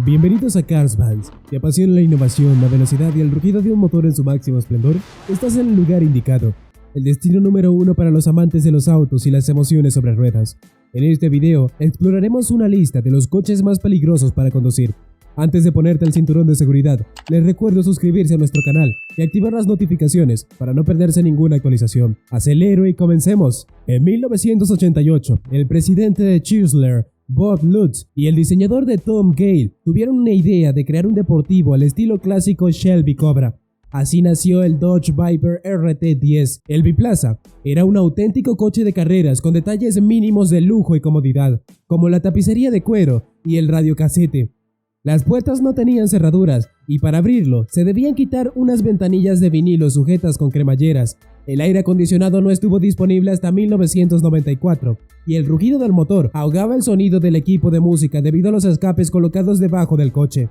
Bienvenidos a Cars Vans. ¿Te apasiona la innovación, la velocidad y el rugido de un motor en su máximo esplendor? Estás en el lugar indicado. El destino número uno para los amantes de los autos y las emociones sobre ruedas. En este video exploraremos una lista de los coches más peligrosos para conducir. Antes de ponerte el cinturón de seguridad, les recuerdo suscribirse a nuestro canal y activar las notificaciones para no perderse ninguna actualización. Acelero y comencemos. En 1988, el presidente de Chrysler, Bob Lutz, y el diseñador de Tom Gale tuvieron una idea de crear un deportivo al estilo clásico Shelby Cobra. Así nació el Dodge Viper RT10. El biplaza era un auténtico coche de carreras con detalles mínimos de lujo y comodidad, como la tapicería de cuero y el radiocasete. Las puertas no tenían cerraduras y para abrirlo se debían quitar unas ventanillas de vinilo sujetas con cremalleras. El aire acondicionado no estuvo disponible hasta 1994 y el rugido del motor ahogaba el sonido del equipo de música debido a los escapes colocados debajo del coche.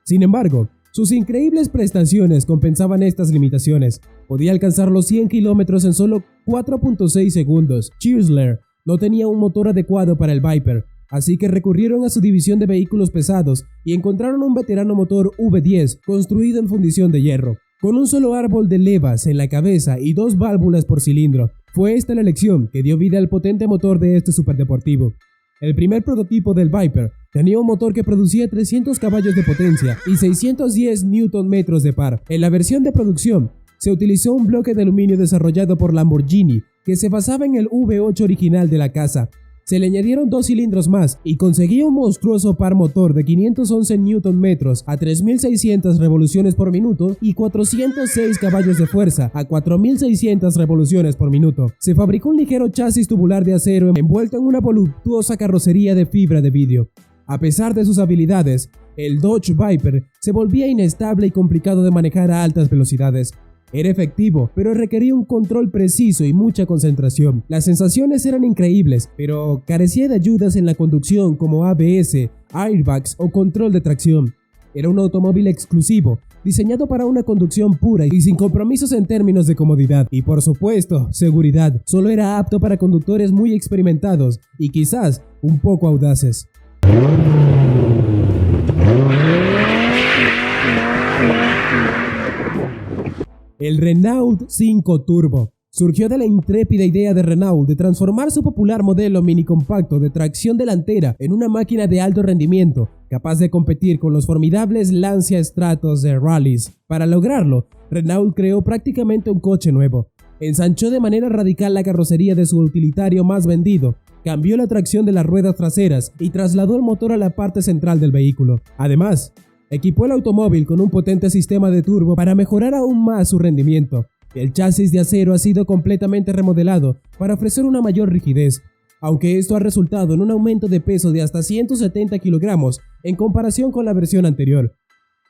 Sin embargo, sus increíbles prestaciones compensaban estas limitaciones. Podía alcanzar los 100 kilómetros en solo 4.6 segundos. Chrysler no tenía un motor adecuado para el Viper, así que recurrieron a su división de vehículos pesados y encontraron un veterano motor V10 construido en fundición de hierro, con un solo árbol de levas en la cabeza y 2 válvulas por cilindro. Fue esta la elección que dio vida al potente motor de este superdeportivo. El primer prototipo del Viper tenía un motor que producía 300 caballos de potencia y 610 Nm de par. En la versión de producción se utilizó un bloque de aluminio desarrollado por Lamborghini que se basaba en el V8 original de la casa. Se le añadieron 2 cilindros más y conseguía un monstruoso par motor de 511 Nm a 3.600 revoluciones por minuto y 406 caballos de fuerza a 4.600 revoluciones por minuto. Se fabricó un ligero chasis tubular de acero envuelto en una voluptuosa carrocería de fibra de vidrio. A pesar de sus habilidades, el Dodge Viper se volvía inestable y complicado de manejar a altas velocidades. Era efectivo, pero requería un control preciso y mucha concentración. Las sensaciones eran increíbles, pero carecía de ayudas en la conducción como ABS, airbags o control de tracción. Era un automóvil exclusivo, diseñado para una conducción pura y sin compromisos en términos de comodidad. Y por supuesto, seguridad. Solo era apto para conductores muy experimentados y quizás un poco audaces. El Renault 5 Turbo surgió de la intrépida idea de Renault de transformar su popular modelo mini compacto de tracción delantera en una máquina de alto rendimiento, capaz de competir con los formidables Lancia Stratos de rallies. Para lograrlo, Renault creó prácticamente un coche nuevo. Ensanchó de manera radical la carrocería de su utilitario más vendido, cambió la tracción de las ruedas traseras y trasladó el motor a la parte central del vehículo. Además, equipó el automóvil con un potente sistema de turbo para mejorar aún más su rendimiento. El chasis de acero ha sido completamente remodelado para ofrecer una mayor rigidez, aunque esto ha resultado en un aumento de peso de hasta 170 kilogramos en comparación con la versión anterior.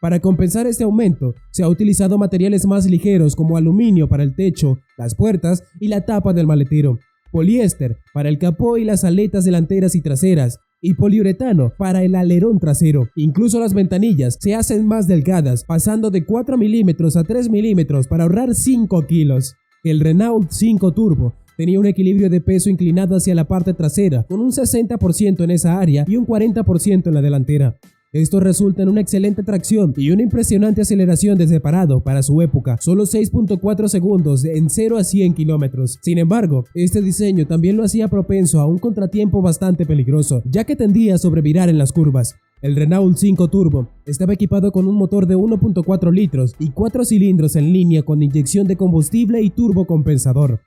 Para compensar este aumento, se ha utilizado materiales más ligeros como aluminio para el techo, las puertas y la tapa del maletero, poliéster para el capó y las aletas delanteras y traseras, y poliuretano para el alerón trasero. Incluso las ventanillas se hacen más delgadas, pasando de 4 milímetros a 3 milímetros para ahorrar 5 kilos. El Renault 5 Turbo tenía un equilibrio de peso inclinado hacia la parte trasera, con un 60% en esa área y un 40% en la delantera. Esto resulta en una excelente tracción y una impresionante aceleración de separado para su época, solo 6.4 segundos en 0 a 100 kilómetros. Sin embargo, este diseño también lo hacía propenso a un contratiempo bastante peligroso, ya que tendía a sobrevirar en las curvas. El Renault 5 Turbo estaba equipado con un motor de 1.4 litros y 4 cilindros en línea con inyección de combustible y turbo compensador.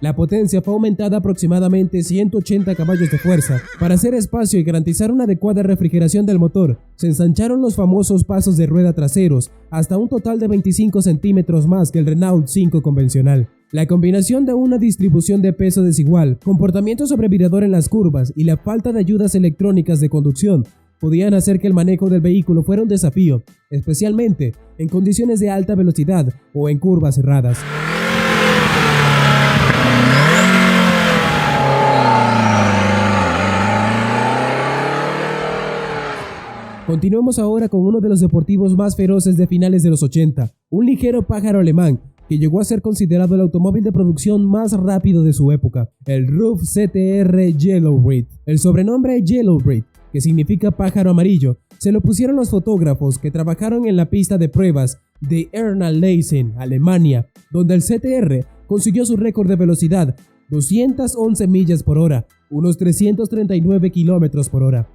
La potencia fue aumentada aproximadamente 180 caballos de fuerza. Para hacer espacio y garantizar una adecuada refrigeración del motor, se ensancharon los famosos pasos de rueda traseros hasta un total de 25 centímetros más que el Renault 5 convencional. La combinación de una distribución de peso desigual, comportamiento sobrevirador en las curvas y la falta de ayudas electrónicas de conducción podían hacer que el manejo del vehículo fuera un desafío, especialmente en condiciones de alta velocidad o en curvas cerradas. Continuemos ahora con uno de los deportivos más feroces de finales de los 80, un ligero pájaro alemán que llegó a ser considerado el automóvil de producción más rápido de su época, el RUF CTR Yellowbreed. El sobrenombre Yellowbreed que significa pájaro amarillo, se lo pusieron los fotógrafos que trabajaron en la pista de pruebas de Ernalleisen, Alemania, donde el CTR consiguió su récord de velocidad, 211 millas por hora, unos 339 kilómetros por hora.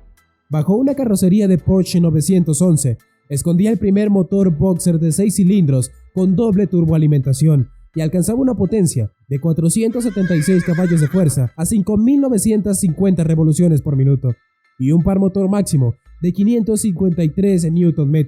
Bajo una carrocería de Porsche 911, escondía el primer motor boxer de 6 cilindros con doble turboalimentación y alcanzaba una potencia de 476 caballos de fuerza a 5.950 revoluciones por minuto y un par motor máximo de 553 Nm.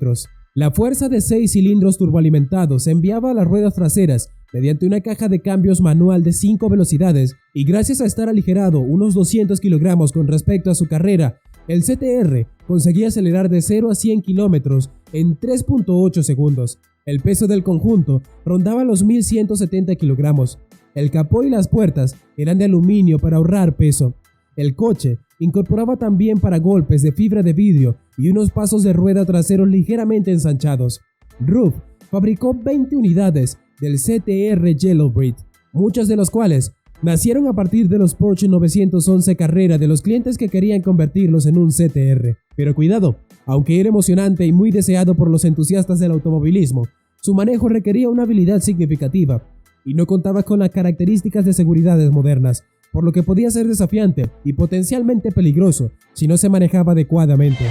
La fuerza de 6 cilindros turboalimentados se enviaba a las ruedas traseras mediante una caja de cambios manual de 5 velocidades y gracias a estar aligerado unos 200 kilogramos con respecto a su carrera, el CTR conseguía acelerar de 0 a 100 kilómetros en 3.8 segundos. El peso del conjunto rondaba los 1.170 kilogramos. El capó y las puertas eran de aluminio para ahorrar peso. El coche incorporaba también paragolpes de fibra de vidrio y unos pasos de rueda traseros ligeramente ensanchados. Ruff fabricó 20 unidades del CTR Yellowbreed, muchas de las cuales nacieron a partir de los Porsche 911 Carrera de los clientes que querían convertirlos en un CTR. Pero cuidado, aunque era emocionante y muy deseado por los entusiastas del automovilismo, su manejo requería una habilidad significativa y no contaba con las características de seguridad modernas, por lo que podía ser desafiante y potencialmente peligroso si no se manejaba adecuadamente.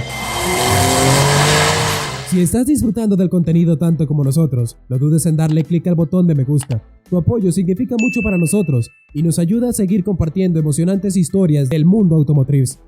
Si estás disfrutando del contenido tanto como nosotros, no dudes en darle clic al botón de me gusta. Tu apoyo significa mucho para nosotros y nos ayuda a seguir compartiendo emocionantes historias del mundo automotriz.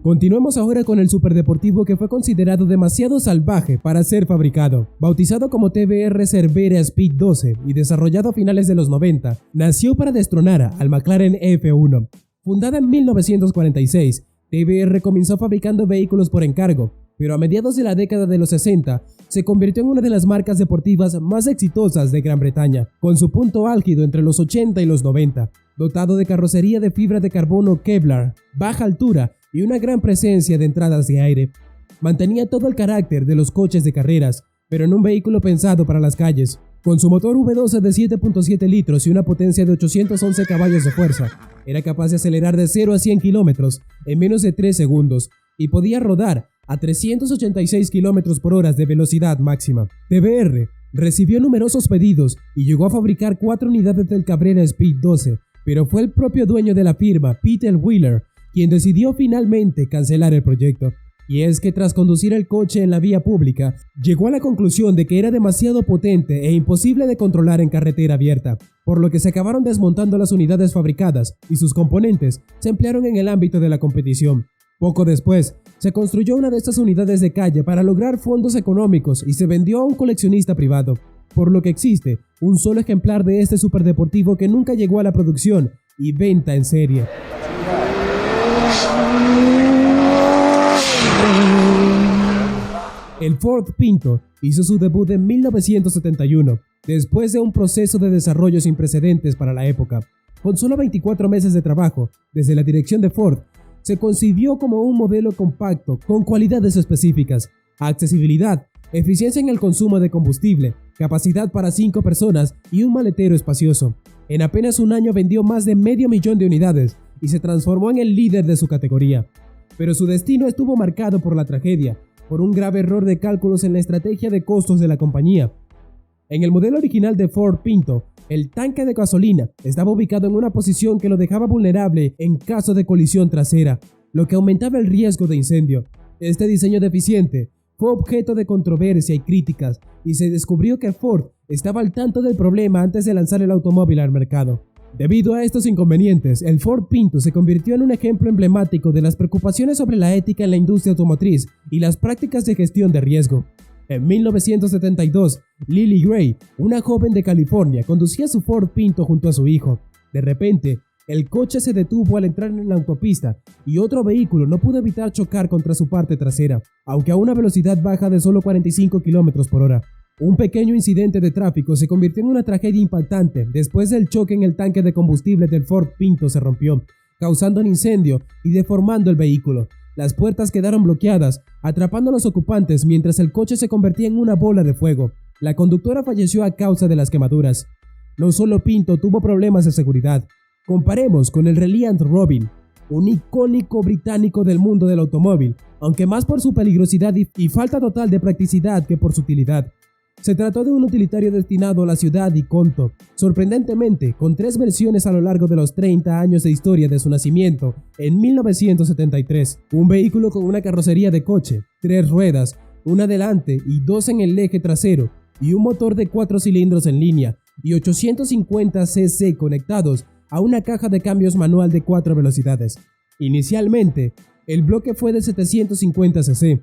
Continuemos ahora con el superdeportivo que fue considerado demasiado salvaje para ser fabricado. Bautizado como TBR Cervera Speed 12 y desarrollado a finales de los 90, nació para destronar al McLaren F1. Fundada en 1946, TBR comenzó fabricando vehículos por encargo, pero a mediados de la década de los 60 se convirtió en una de las marcas deportivas más exitosas de Gran Bretaña, con su punto álgido entre los 80 y los 90, dotado de carrocería de fibra de carbono Kevlar, baja altura y una gran presencia de entradas de aire. Mantenía todo el carácter de los coches de carreras, pero en un vehículo pensado para las calles. Con su motor V12 de 7.7 litros y una potencia de 811 caballos de fuerza, era capaz de acelerar de 0 a 100 kilómetros en menos de 3 segundos y podía rodar a 386 km por hora de velocidad máxima. TBR recibió numerosos pedidos y llegó a fabricar 4 unidades del Cabrera Speed 12, pero fue el propio dueño de la firma, Peter Wheeler, quien decidió finalmente cancelar el proyecto. Y es que tras conducir el coche en la vía pública, llegó a la conclusión de que era demasiado potente e imposible de controlar en carretera abierta, por lo que se acabaron desmontando las unidades fabricadas y sus componentes se emplearon en el ámbito de la competición. Poco después, se construyó una de estas unidades de calle para lograr fondos económicos y se vendió a un coleccionista privado, por lo que existe un solo ejemplar de este superdeportivo que nunca llegó a la producción y venta en serie. El Ford Pinto hizo su debut en 1971, después de un proceso de desarrollo sin precedentes para la época. Con solo 24 meses de trabajo, desde la dirección de Ford, se concibió como un modelo compacto con cualidades específicas, accesibilidad, eficiencia en el consumo de combustible, capacidad para 5 personas y un maletero espacioso. En apenas un año vendió más de 500,000 de unidades y se transformó en el líder de su categoría. Pero su destino estuvo marcado por la tragedia, por un grave error de cálculos en la estrategia de costos de la compañía. En el modelo original de Ford Pinto, el tanque de gasolina estaba ubicado en una posición que lo dejaba vulnerable en caso de colisión trasera, lo que aumentaba el riesgo de incendio. Este diseño deficiente fue objeto de controversia y críticas, y se descubrió que Ford estaba al tanto del problema antes de lanzar el automóvil al mercado. Debido a estos inconvenientes, el Ford Pinto se convirtió en un ejemplo emblemático de las preocupaciones sobre la ética en la industria automotriz y las prácticas de gestión de riesgo. En 1972, Lily Gray, una joven de California, conducía su Ford Pinto junto a su hijo. De repente, el coche se detuvo al entrar en la autopista y otro vehículo no pudo evitar chocar contra su parte trasera, aunque a una velocidad baja de solo 45 km por hora. Un pequeño incidente de tráfico se convirtió en una tragedia impactante después del choque en el tanque de combustible del Ford Pinto se rompió, causando un incendio y deformando el vehículo. Las puertas quedaron bloqueadas, atrapando a los ocupantes mientras el coche se convertía en una bola de fuego. La conductora falleció a causa de las quemaduras. No solo Pinto tuvo problemas de seguridad. Comparemos con el Reliant Robin. un icónico británico del mundo del automóvil, aunque más por su peligrosidad y falta total de practicidad que por su utilidad. Se trató de un utilitario destinado a la ciudad y conto, sorprendentemente con 3 versiones a lo largo de los 30 años de historia de su nacimiento en 1973. Un vehículo con una carrocería de coche, 3 ruedas, una delante y 2 en el eje trasero, y un motor de 4 cilindros en línea y 850 cc conectados a una caja de cambios manual de 4 velocidades. Inicialmente, el bloque fue de 750 cc,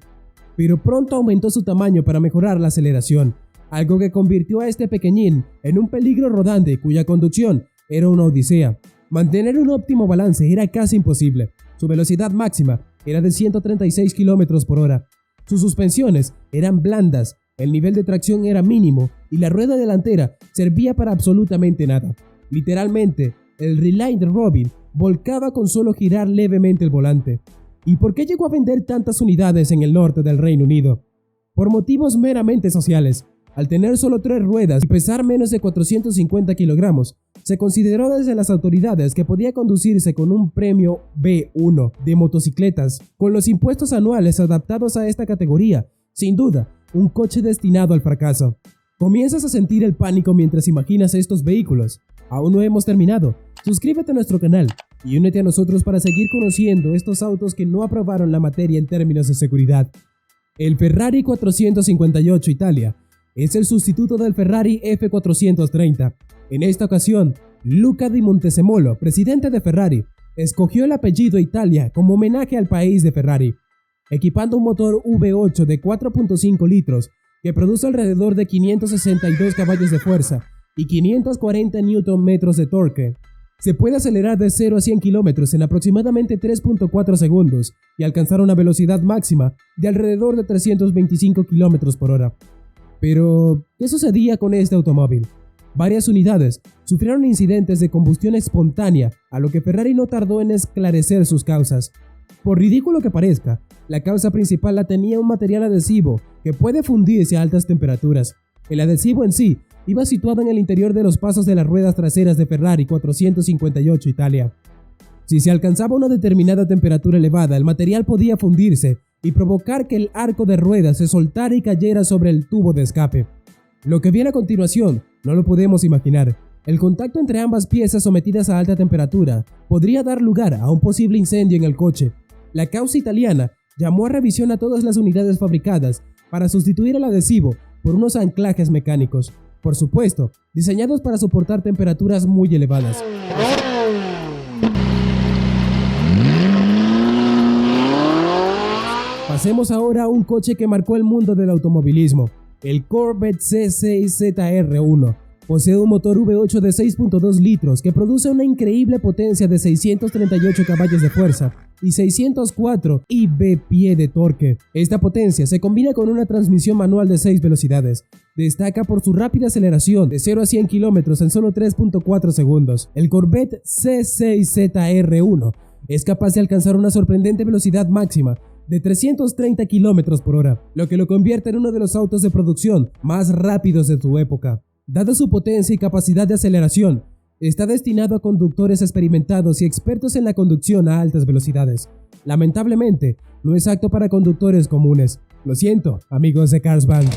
pero pronto aumentó su tamaño para mejorar la aceleración, algo que convirtió a este pequeñín en un peligro rodante cuya conducción era una odisea. Mantener un óptimo balance era casi imposible. Su velocidad máxima era de 136 km por hora. Sus suspensiones eran blandas, el nivel de tracción era mínimo y la rueda delantera servía para absolutamente nada. Literalmente, el Reliant Robin volcaba con solo girar levemente el volante. ¿Y por qué llegó a vender tantas unidades en el norte del Reino Unido? Por motivos meramente sociales. Al tener solo 3 ruedas y pesar menos de 450 kilogramos, se consideró desde las autoridades que podía conducirse con un premio B1 de motocicletas. Con los impuestos anuales adaptados a esta categoría, sin duda, un coche destinado al fracaso. Comienzas a sentir el pánico mientras imaginas estos vehículos. Aún no hemos terminado. Suscríbete a nuestro canal y únete a nosotros para seguir conociendo estos autos que no aprobaron la materia en términos de seguridad. El Ferrari 458 Italia es el sustituto del Ferrari F430. En esta ocasión, Luca di Montezemolo, presidente de Ferrari, escogió el apellido Italia como homenaje al país de Ferrari, equipando un motor V8 de 4.5 litros que produce alrededor de 562 caballos de fuerza y 540 Nm de torque. Se puede acelerar de 0 a 100 km en aproximadamente 3.4 segundos y alcanzar una velocidad máxima de alrededor de 325 km por hora. Pero, ¿qué sucedía con este automóvil? Varias unidades sufrieron incidentes de combustión espontánea, a lo que Ferrari no tardó en esclarecer sus causas. Por ridículo que parezca, la causa principal la tenía un material adhesivo que puede fundirse a altas temperaturas. El adhesivo en sí iba situado en el interior de los pasos de las ruedas traseras de Ferrari 458 Italia. Si se alcanzaba una determinada temperatura elevada, el material podía fundirse y provocar que el arco de ruedas se soltara y cayera sobre el tubo de escape. Lo que viene a continuación no lo podemos imaginar. El contacto entre ambas piezas sometidas a alta temperatura podría dar lugar a un posible incendio en el coche. La causa italiana llamó a revisión a todas las unidades fabricadas para sustituir el adhesivo por unos anclajes mecánicos, por supuesto, diseñados para soportar temperaturas muy elevadas. Pasemos ahora a un coche que marcó el mundo del automovilismo, el Corvette C6ZR1. Posee un motor V8 de 6.2 litros que produce una increíble potencia de 638 caballos de fuerza y 604 lb-pie de torque. Esta potencia se combina con una transmisión manual de 6 velocidades. Destaca por su rápida aceleración de 0 a 100 km en solo 3.4 segundos. El Corvette C6ZR1 es capaz de alcanzar una sorprendente velocidad máxima de 330 km por hora, lo que lo convierte en uno de los autos de producción más rápidos de su época. Dada su potencia y capacidad de aceleración, está destinado a conductores experimentados y expertos en la conducción a altas velocidades. Lamentablemente, no es apto para conductores comunes. Lo siento, amigos de Cars Band.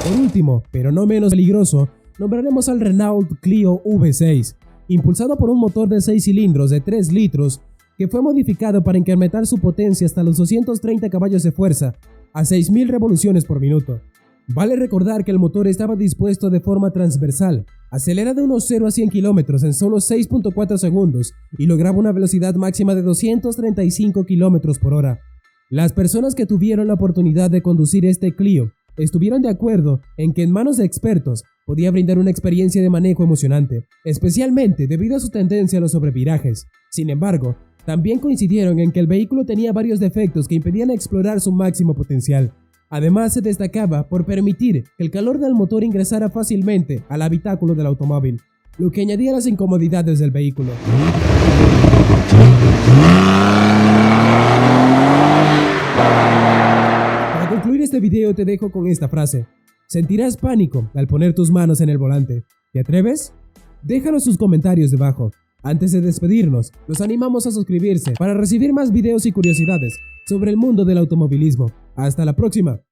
Por último, pero no menos peligroso, nombraremos al Renault Clio V6, impulsado por un motor de 6 cilindros de 3 litros que fue modificado para incrementar su potencia hasta los 230 caballos de fuerza a 6.000 revoluciones por minuto. Vale recordar que el motor estaba dispuesto de forma transversal, acelera de unos 0 a 100 km en solo 6.4 segundos y lograba una velocidad máxima de 235 km por hora. Las personas que tuvieron la oportunidad de conducir este Clio estuvieron de acuerdo en que en manos de expertos podía brindar una experiencia de manejo emocionante, especialmente debido a su tendencia a los sobrevirajes. Sin embargo, también coincidieron en que el vehículo tenía varios defectos que impedían explorar su máximo potencial. Además, se destacaba por permitir que el calor del motor ingresara fácilmente al habitáculo del automóvil, lo que añadía las incomodidades del vehículo. Para concluir este video te dejo con esta frase: sentirás pánico al poner tus manos en el volante. ¿Te atreves? Déjanos sus comentarios debajo. Antes de despedirnos, los animamos a suscribirse para recibir más videos y curiosidades sobre el mundo del automovilismo. ¡Hasta la próxima!